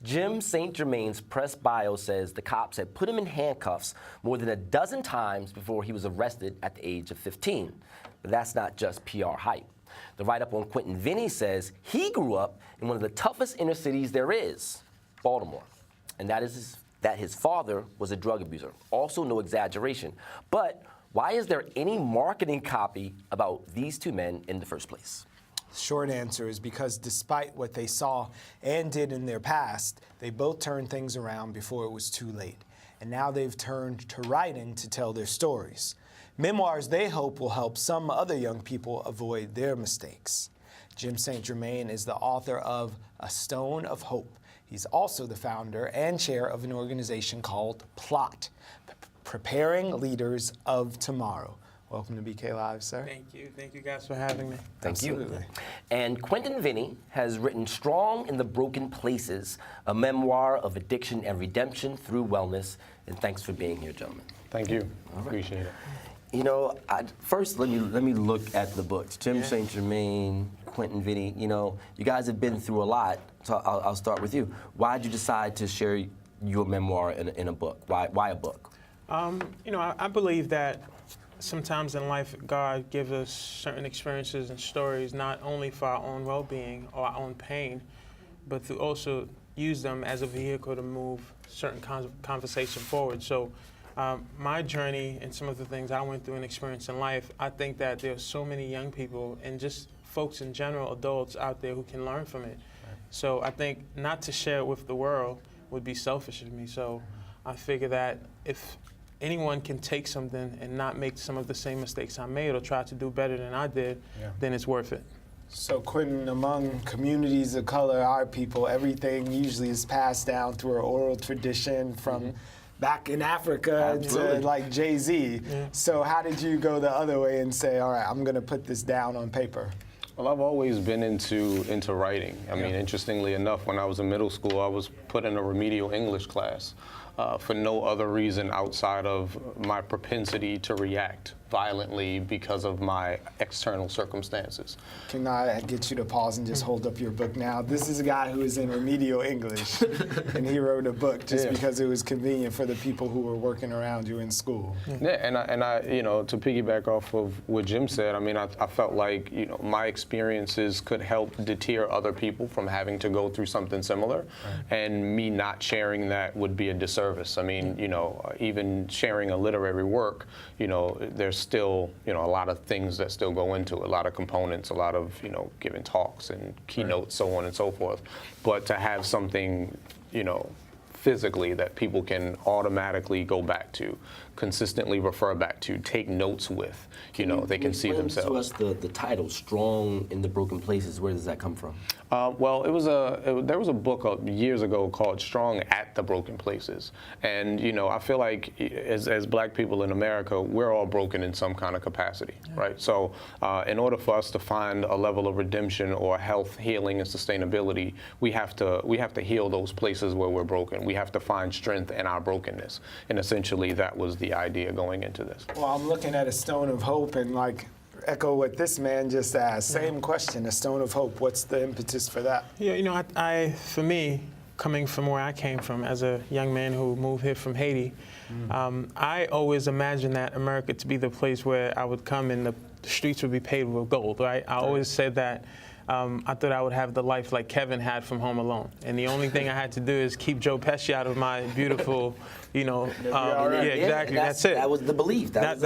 Jim St. Germain's press bio says the cops had put him in handcuffs more than a dozen times before he was arrested at the age of 15. But that's not just PR hype. The write-up on Quentin Vennie says he grew up in one of the toughest inner cities there is, Baltimore. And that his father was a drug abuser. Also no exaggeration. But why is there any marketing copy about these two men in the first place? Short answer is because despite what they saw and did in their past, they both turned things around before it was too late. And now they've turned to writing to tell their stories. Memoirs they hope will help some other young people avoid their mistakes. Jim St. Germain is the author of A Stone of Hope. He's also the founder and chair of an organization called PLOT, Preparing Leaders of Tomorrow. Welcome to BK Live, sir. Thank you. Thank you guys for having me. Thank you. Absolutely. And Quentin Vennie has written Strong in the Broken Places, a memoir of addiction and redemption through wellness. And thanks for being here, gentlemen. Thank you. Appreciate it. You know, first let me look at the books. Jim St. Germain, Quentin Vennie. You know, you guys have been through a lot. So I'll start with you. Why did you decide to share your memoir in a book? Why a book? You know, I believe that sometimes in life, God gives us certain experiences and stories, not only for our own well-being or our own pain, but to also use them as a vehicle to move certain kinds of conversation forward. So my journey and some of the things I went through and experienced in life, I think that there's so many young people and just folks in general, adults out there who can learn from it. Right. So I think not to share it with the world would be selfish of me. So I figure that if anyone can take something and not make some of the same mistakes I made or try to do better than I did, then it's worth it. So Quentin, among communities of color, our people, everything usually is passed down through our oral tradition from back in Africa to like Jay-Z. So how did you go the other way and say, all right, I'm gonna put this down on paper? Well, I've always been into writing. I mean, interestingly enough, when I was in middle school, I was put in a remedial English class for no other reason outside of my propensity to react violently because of my external circumstances. Can I get you to pause and just hold up your book now? This is a guy who is in remedial English, and he wrote a book just because it was convenient for the people who were working around you in school. Yeah, and I, you know, to piggyback off of what Jim said, I mean, I felt like, you know, my experiences could help deter other people from having to go through something similar, and me not sharing that would be a disservice. I mean, you know, even sharing a literary work, you know, there's still, you know, a lot of things that still go into it, a lot of components, a lot of, you know, giving talks and keynotes, so on and so forth. But to have something, you know, physically that people can automatically go back to, consistently refer back to, take notes with, you know, they can see themselves. To us the title, Strong in the Broken Places, where does that come from? Well, there was a book years ago called Strong at the Broken Places. And, you know, I feel like as black people in America, we're all broken in some kind of capacity, right? So in order for us to find a level of redemption or health, healing, and sustainability, we have to heal those places where we're broken. We have to find strength in our brokenness. And essentially that was the idea going into this. Well, I'm looking at A Stone of Hope and like echo what this man just asked. Same question, A Stone of Hope. What's the impetus for that? Yeah, you know, for me, coming from where I came from as a young man who moved here from Haiti, I always imagined that America to be the place where I would come and the streets would be paved with gold, right? I always said that I thought I would have the life like Kevin had from Home Alone. And the only thing I had to do is keep Joe Pesci out of my beautiful, you know, yeah, exactly, that's it. That was the belief. That's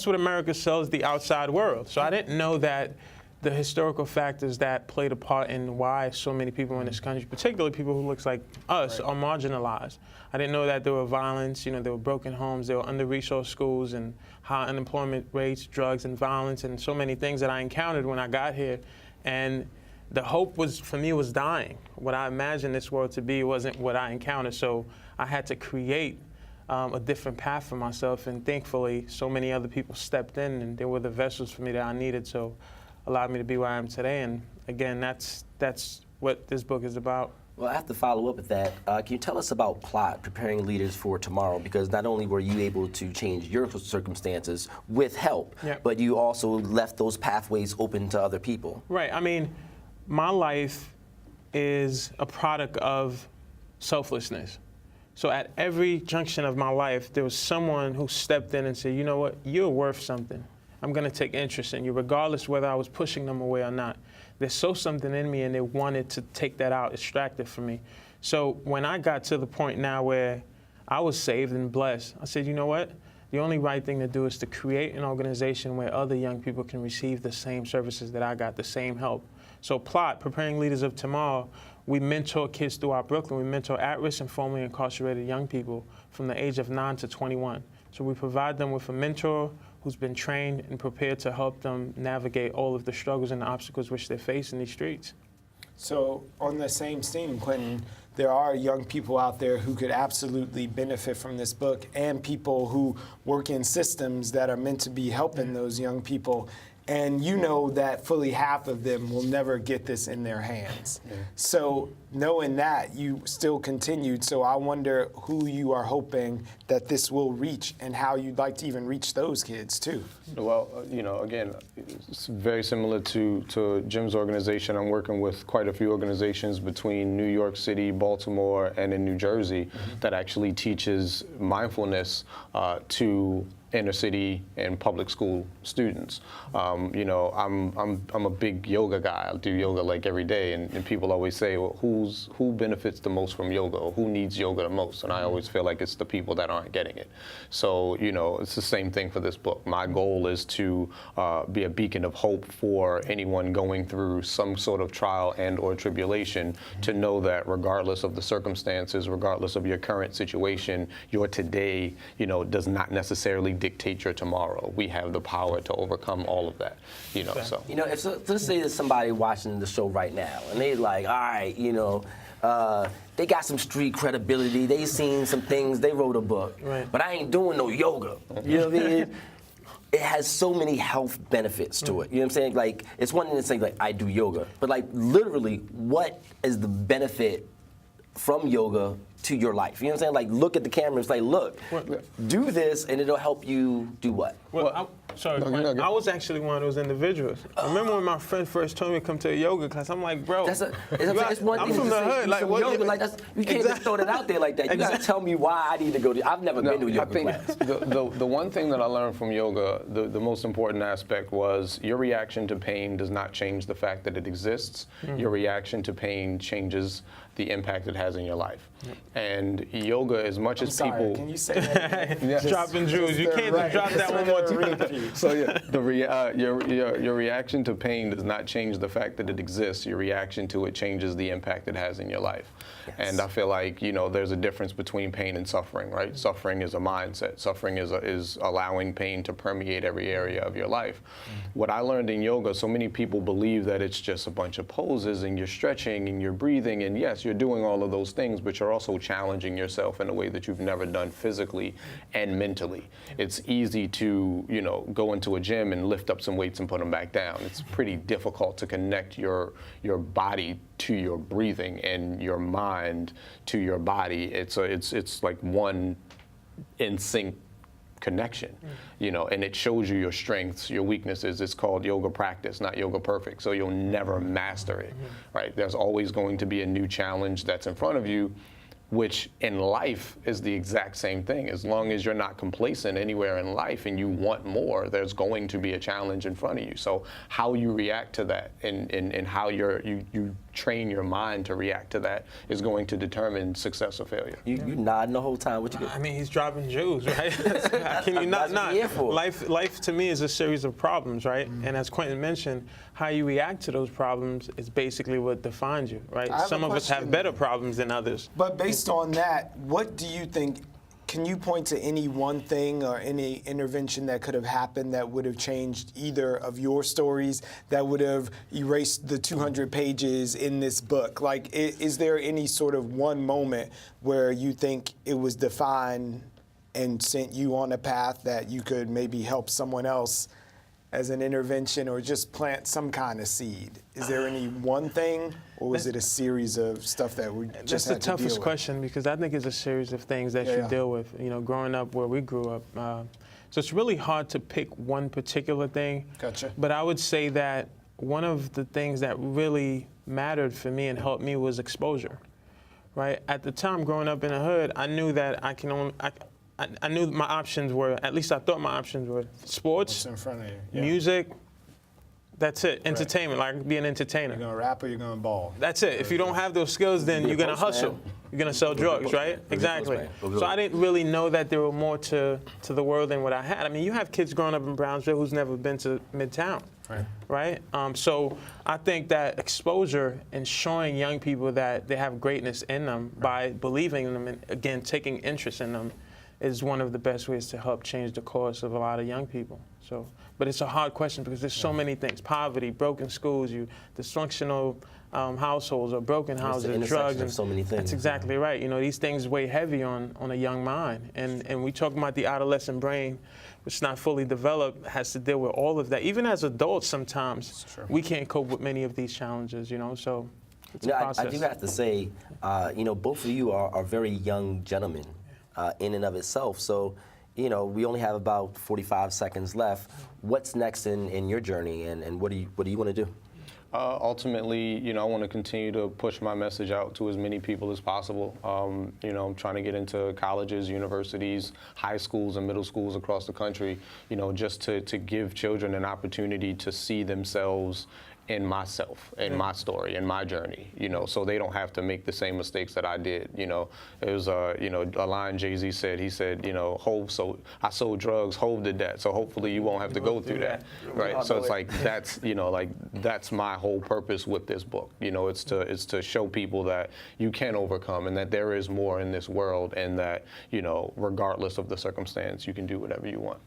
what America sells the outside world. So I didn't know that the historical factors that played a part in why so many people in this country, particularly people who looks like us, are marginalized. I didn't know that there were violence, you know, there were broken homes, there were under-resourced schools and high unemployment rates, drugs and violence, and so many things that I encountered when I got here. And the hope for me was dying. What I imagined this world to be wasn't what I encountered, so I had to create a different path for myself, and thankfully so many other people stepped in and they were the vessels for me that I needed, so allowed me to be where I am today. And again, that's what this book is about. Well, I have to follow up with that. Can you tell us about PLOT, Preparing Leaders for Tomorrow? Because not only were you able to change your circumstances with help, but you also left those pathways open to other people. Right. I mean, my life is a product of selflessness. So at every junction of my life, there was someone who stepped in and said, you know what, you're worth something. I'm going to take interest in you, regardless whether I was pushing them away or not. They saw something in me and they wanted to take that out, extract it from me. So when I got to the point now where I was saved and blessed, I said, you know what? The only right thing to do is to create an organization where other young people can receive the same services that I got, the same help. So PLOT, Preparing Leaders of Tomorrow, we mentor kids throughout Brooklyn. We mentor at-risk and formerly incarcerated young people from the age of 9 to 21. So we provide them with a mentor who's been trained and prepared to help them navigate all of the struggles and the obstacles which they face in these streets. So on the same theme, Quentin, there are young people out there who could absolutely benefit from this book, and people who work in systems that are meant to be helping those young people. And you know that fully half of them will never get this in their hands. Yeah. So knowing that, you still continued. So I wonder who you are hoping that this will reach and how you'd like to even reach those kids too. Well, you know, again, it's very similar to Jim's organization. I'm working with quite a few organizations between New York City, Baltimore, and in New Jersey that actually teaches mindfulness to inner city and public school students. You know, I'm a big yoga guy. I do yoga like every day, and people always say, well, who benefits the most from yoga, or who needs yoga the most? And I always feel like it's the people that aren't getting it. So, you know, it's the same thing for this book. My goal is to be a beacon of hope for anyone going through some sort of trial and or tribulation, to know that regardless of the circumstances, regardless of your current situation, your today, you know, does not necessarily dictate your tomorrow. We have the power to overcome all of that, you know. So, you know, if let's say there's somebody watching the show right now and they're like, all right, you know, they got some street credibility, they seen some things, they wrote a book, right, but I ain't doing no yoga. You know what I mean? It has so many health benefits to it. You know what I'm saying? Like, it's one thing to say, like, I do yoga, but like, literally, what is the benefit from yoga to your life? You know what I'm saying? Like, look at the camera and say, look, do this and it'll help you do what? Well, I was actually one of those individuals. I remember when my friend first told me to come to a yoga class, I'm like, bro, It's one I'm thing from to the say hood. Like, what? yoga, like you can't just throw that out there like that. You gotta tell me why I need to go to. I've never been to a yoga class. The one thing that I learned from yoga, the most important aspect was your reaction to pain does not change the fact that it exists. Your reaction to pain changes the impact it has in your life. And yoga, as much as people... Can you say that? Yeah. Dropping jewels. You can't just drop that one more time. So yeah, your reaction to pain does not change the fact that it exists. Your reaction to it changes the impact it has in your life. Yes. And I feel like, you know, there's a difference between pain and suffering, right? Suffering is a mindset. Suffering is allowing pain to permeate every area of your life. What I learned in yoga, so many people believe that it's just a bunch of poses and you're stretching and you're breathing, and yes, you're doing all of those things, but you're also challenging yourself in a way that you've never done physically and mentally. It's easy to, you know, go into a gym and lift up some weights and put them back down. It's pretty difficult to connect your body to your breathing and your mind to your body. It's like one in sync connection, you know, and it shows you your strengths, your weaknesses. It's called yoga practice, not yoga perfect. So you'll never master it, right? There's always going to be a new challenge that's in front of you, which in life is the exact same thing. As long as you're not complacent anywhere in life and you want more, there's going to be a challenge in front of you. So how you react to that and how you train your mind to react to that is going to determine success or failure. You nodding the whole time. What you I mean, he's dropping jewels, right? Can you not? Life to me is a series of problems, right? And as Quentin mentioned, how you react to those problems is basically what defines you, right? Some of us have better problems than others. But based on that, what do you think? Can you point to any one thing or any intervention that could have happened that would have changed either of your stories, that would have erased the 200 pages in this book? Like, is there any sort of one moment where you think it was defined and sent you on a path that you could maybe help someone else as an intervention or just plant some kind of seed? Is there any one thing, or was it a series of stuff that we just had to deal with? That's the toughest question, because I think it's a series of things that you deal with, you know, growing up where we grew up. So it's really hard to pick one particular thing. Gotcha. But I would say that one of the things that really mattered for me and helped me was exposure, right? At the time, growing up in the hood, I knew that I knew my options were, at least I thought my options were sports, What's in front of you? Yeah. music, that's it. Entertainment, like be an entertainer. You're gonna rap or you're gonna ball. That's it. If you don't have those skills, then you're gonna hustle. You're gonna sell drugs, right? Exactly. So I didn't really know that there were more to the world than what I had. I mean, you have kids growing up in Brownsville who's never been to Midtown, right? So I think that exposure and showing young people that they have greatness in them by believing in them and, again, taking interest in them is one of the best ways to help change the course of a lot of young people. So, but it's a hard question because there's so many things: poverty, broken schools, dysfunctional households or broken houses, drugs, and so many things. That's exactly right. You know, these things weigh heavy on a young mind, and we talk about the adolescent brain, which is not fully developed, has to deal with all of that. Even as adults, sometimes we can't cope with many of these challenges. You know, so it's a process. I do have to say, you know, both of you are very young gentlemen in and of itself. So, you know, we only have about 45 seconds left. What's next in your journey, and what do you want to do? Ultimately, you know, I want to continue to push my message out to as many people as possible. You know, I'm trying to get into colleges, universities, high schools, and middle schools across the country, you know, just to give children an opportunity to see themselves in myself, in my story, in my journey, you know, so they don't have to make the same mistakes that I did. You know, it was, you know, a line Jay-Z said. He said, you know, I sold drugs, Hov did that, so hopefully you won't have to go through that, right? So it's like, that's, you know, like, that's my whole purpose with this book. You know, it's to show people that you can overcome and that there is more in this world, and that, you know, regardless of the circumstance, you can do whatever you want.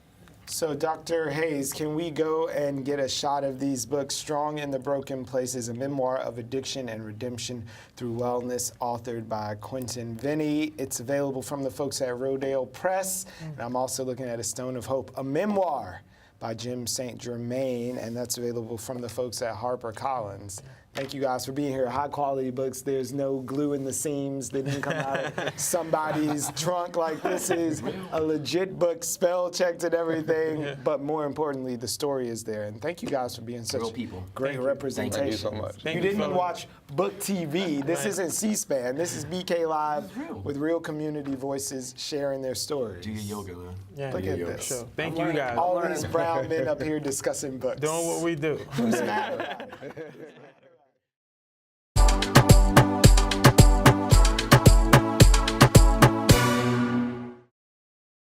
So, Dr. Hayes, can we go and get a shot of these books? Strong in the Broken Places, a memoir of addiction and redemption through wellness, authored by Quentin Vennie. It's available from the folks at Rodale Press. And I'm also looking at A Stone of Hope, a memoir by Jim St. Germain, and that's available from the folks at HarperCollins. Thank you guys for being here. High quality books. There's no glue in the seams. They didn't come out of somebody's trunk. Like, this is a legit book, spell checked and everything. But more importantly, the story is there. And thank you guys for being such great representation. Thank you so much. You didn't watch Book TV. This isn't C-SPAN. This is BK Live with real community voices sharing their stories. Do your yoga, man. Yeah, Look at this. Sure. Thank you guys. All these brown men up here discussing books. Doing what we do. Who's mad about it?